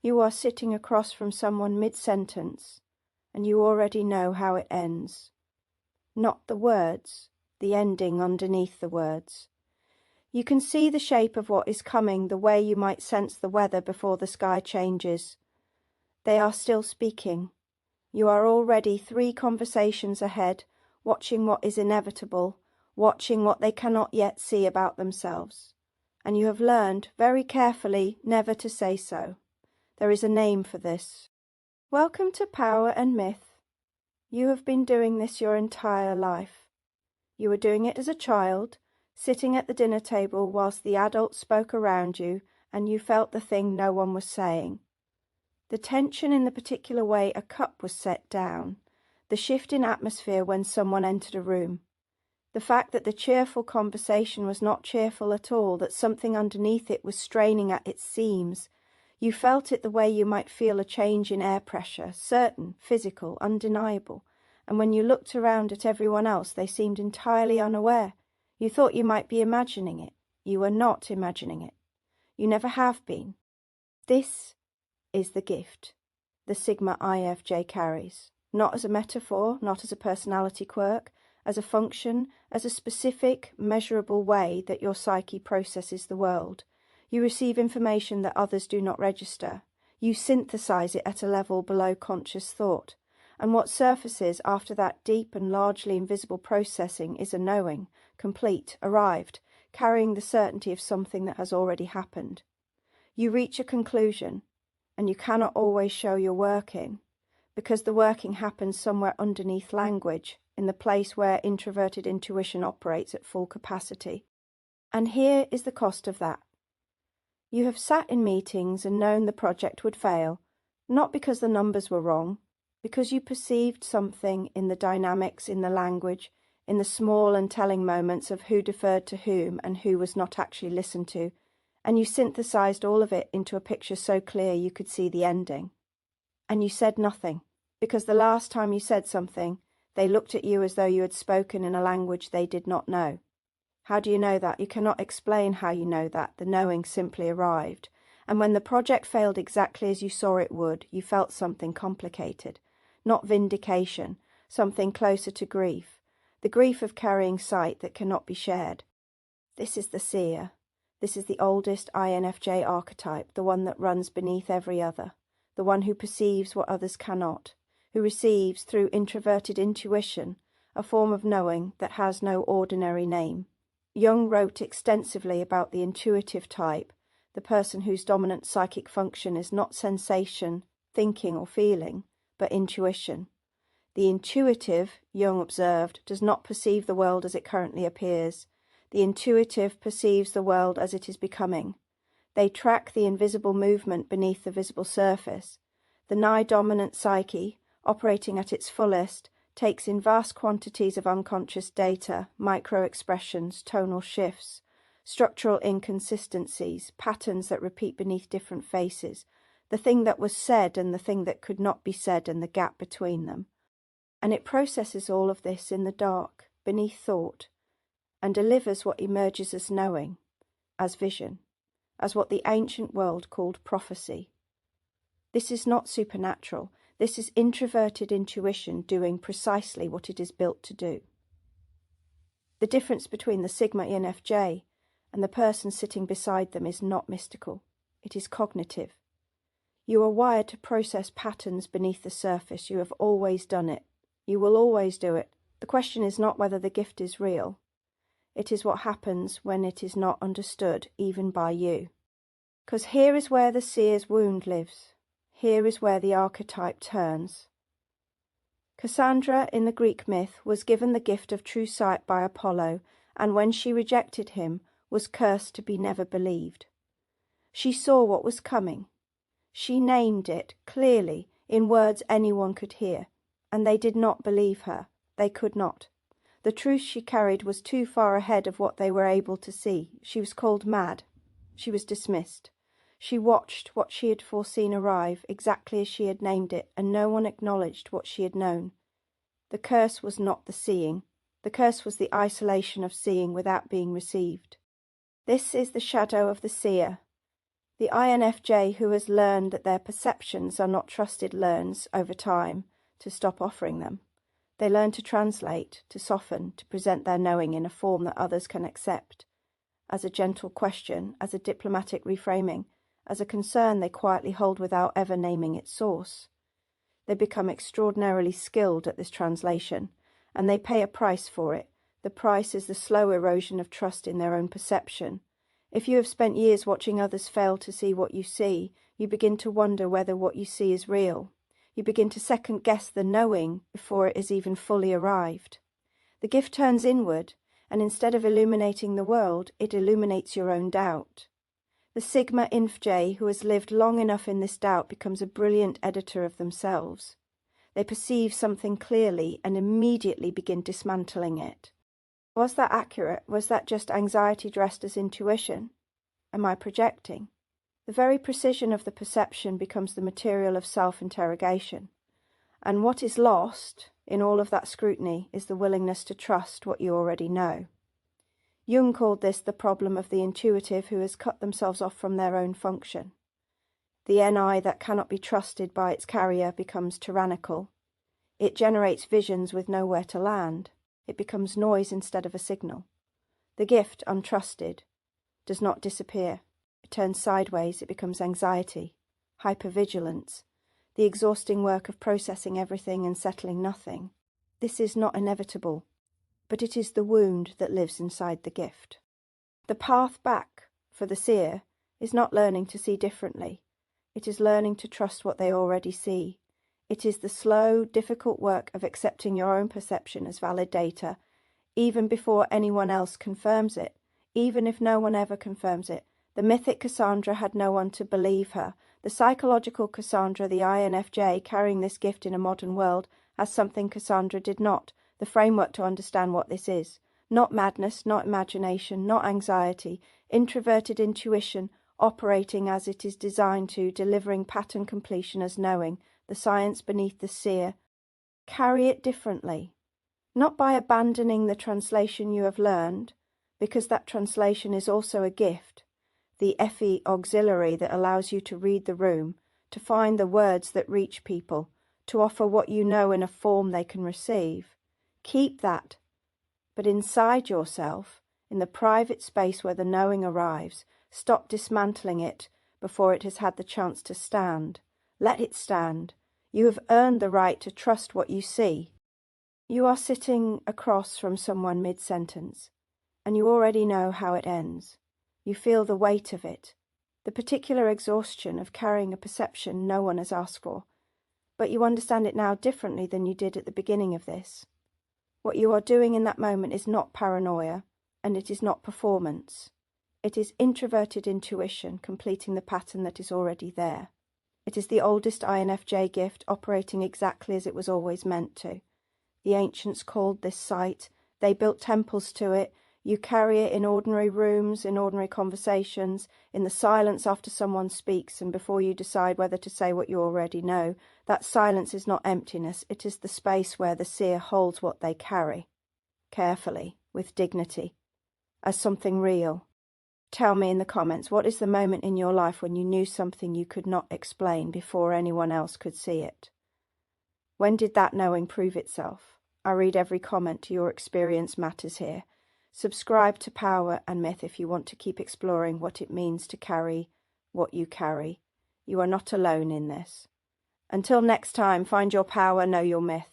You are sitting across from someone mid-sentence, and you already know how it ends. Not the words, the ending underneath the words. You can see the shape of what is coming the way you might sense the weather before the sky changes. They are still speaking. You are already 3 conversations ahead, watching what is inevitable, watching what they cannot yet see about themselves. And you have learned, very carefully, never to say so. There is a name for this. Welcome to Power and Myth. You have been doing this your entire life. You were doing it as a child, sitting at the dinner table whilst the adults spoke around you, and you felt the thing no one was saying. The tension in the particular way a cup was set down, the shift in atmosphere when someone entered a room, the fact that the cheerful conversation was not cheerful at all, that something underneath it was straining at its seams. You felt it the way you might feel a change in air pressure, certain, physical, undeniable, and when you looked around at everyone else they seemed entirely unaware. You thought you might be imagining it. You were not imagining it. You never have been. This is the gift the Sigma INFJ carries, not as a metaphor, not as a personality quirk, as a function, as a specific, measurable way that your psyche processes the world. You receive information that others do not register. You synthesize it at a level below conscious thought. And what surfaces after that deep and largely invisible processing is a knowing, complete, arrived, carrying the certainty of something that has already happened. You reach a conclusion, and you cannot always show your working, because the working happens somewhere underneath language, in the place where introverted intuition operates at full capacity. And here is the cost of that. You have sat in meetings and known the project would fail, not because the numbers were wrong, because you perceived something in the dynamics, in the language, in the small and telling moments of who deferred to whom and who was not actually listened to, and you synthesized all of it into a picture so clear you could see the ending. And you said nothing, because the last time you said something, they looked at you as though you had spoken in a language they did not know. How do you know that? You cannot explain how you know that. The knowing simply arrived. And when the project failed exactly as you saw it would, you felt something complicated. Not vindication, something closer to grief. The grief of carrying sight that cannot be shared. This is the Seer. This is the oldest INFJ archetype, the one that runs beneath every other. The one who perceives what others cannot. Who receives, through introverted intuition, a form of knowing that has no ordinary name. Jung wrote extensively about the intuitive type, the person whose dominant psychic function is not sensation, thinking or feeling, but intuition. The intuitive, Jung observed, does not perceive the world as it currently appears. The intuitive perceives the world as it is becoming. They track the invisible movement beneath the visible surface. The nigh-dominant psyche, operating at its fullest, takes in vast quantities of unconscious data, micro-expressions, tonal shifts, structural inconsistencies, patterns that repeat beneath different faces, the thing that was said and the thing that could not be said and the gap between them. And it processes all of this in the dark, beneath thought, and delivers what emerges as knowing, as vision, as what the ancient world called prophecy. This is not supernatural. This is introverted intuition doing precisely what it is built to do. The difference between the Sigma INFJ and the person sitting beside them is not mystical. It is cognitive. You are wired to process patterns beneath the surface. You have always done it. You will always do it. The question is not whether the gift is real. It is what happens when it is not understood, even by you. Because here is where the seer's wound lives. Here is where the archetype turns. Cassandra, in the Greek myth, was given the gift of true sight by Apollo, and when she rejected him, was cursed to be never believed. She saw what was coming. She named it, clearly, in words anyone could hear, and they did not believe her. They could not. The truth she carried was too far ahead of what they were able to see. She was called mad. She was dismissed. She watched what she had foreseen arrive, exactly as she had named it, and no one acknowledged what she had known. The curse was not the seeing. The curse was the isolation of seeing without being received. This is the shadow of the seer. The INFJ who has learned that their perceptions are not trusted learns, over time, to stop offering them. They learn to translate, to soften, to present their knowing in a form that others can accept, as a gentle question, as a diplomatic reframing, as a concern they quietly hold without ever naming its source. They become extraordinarily skilled at this translation, and they pay a price for it. The price is the slow erosion of trust in their own perception. If you have spent years watching others fail to see what you see, you begin to wonder whether what you see is real. You begin to second-guess the knowing before it has even fully arrived. The gift turns inward, and instead of illuminating the world, it illuminates your own doubt. The Sigma INFJ who has lived long enough in this doubt becomes a brilliant editor of themselves. They perceive something clearly and immediately begin dismantling it. Was that accurate? Was that just anxiety dressed as intuition? Am I projecting? The very precision of the perception becomes the material of self-interrogation. And what is lost in all of that scrutiny is the willingness to trust what you already know. Jung called this the problem of the intuitive who has cut themselves off from their own function. The NI that cannot be trusted by its carrier becomes tyrannical. It generates visions with nowhere to land. It becomes noise instead of a signal. The gift, untrusted, does not disappear. It turns sideways. It becomes anxiety, hypervigilance, the exhausting work of processing everything and settling nothing. This is not inevitable, but it is the wound that lives inside the gift. The path back for the seer is not learning to see differently. It is learning to trust what they already see. It is the slow, difficult work of accepting your own perception as valid data, even before anyone else confirms it, even if no one ever confirms it. The mythic Cassandra had no one to believe her. The psychological Cassandra, the INFJ, carrying this gift in a modern world, has something Cassandra did not, the framework to understand what this is. Not madness, not imagination, not anxiety, introverted intuition, operating as it is designed to, delivering pattern completion as knowing, the science beneath the seer. Carry it differently, not by abandoning the translation you have learned, because that translation is also a gift, the FE auxiliary that allows you to read the room, to find the words that reach people, to offer what you know in a form they can receive. Keep that, but inside yourself, in the private space where the knowing arrives, stop dismantling it before it has had the chance to stand. Let it stand. You have earned the right to trust what you see. You are sitting across from someone mid-sentence, and you already know how it ends. You feel the weight of it, the particular exhaustion of carrying a perception no one has asked for, but you understand it now differently than you did at the beginning of this. What you are doing in that moment is not paranoia, and it is not performance. It is introverted intuition completing the pattern that is already there. It is the oldest INFJ gift operating exactly as it was always meant to. The ancients called this sight. They built temples to it. You carry it in ordinary rooms, in ordinary conversations, in the silence after someone speaks and before you decide whether to say what you already know. That silence is not emptiness. It is the space where the seer holds what they carry, carefully, with dignity, as something real. Tell me in the comments, what is the moment in your life when you knew something you could not explain before anyone else could see it? When did that knowing prove itself? I read every comment. Your experience matters here. Subscribe to Power and Myth if you want to keep exploring what it means to carry what you carry. You are not alone in this. Until next time, find your power, know your myth.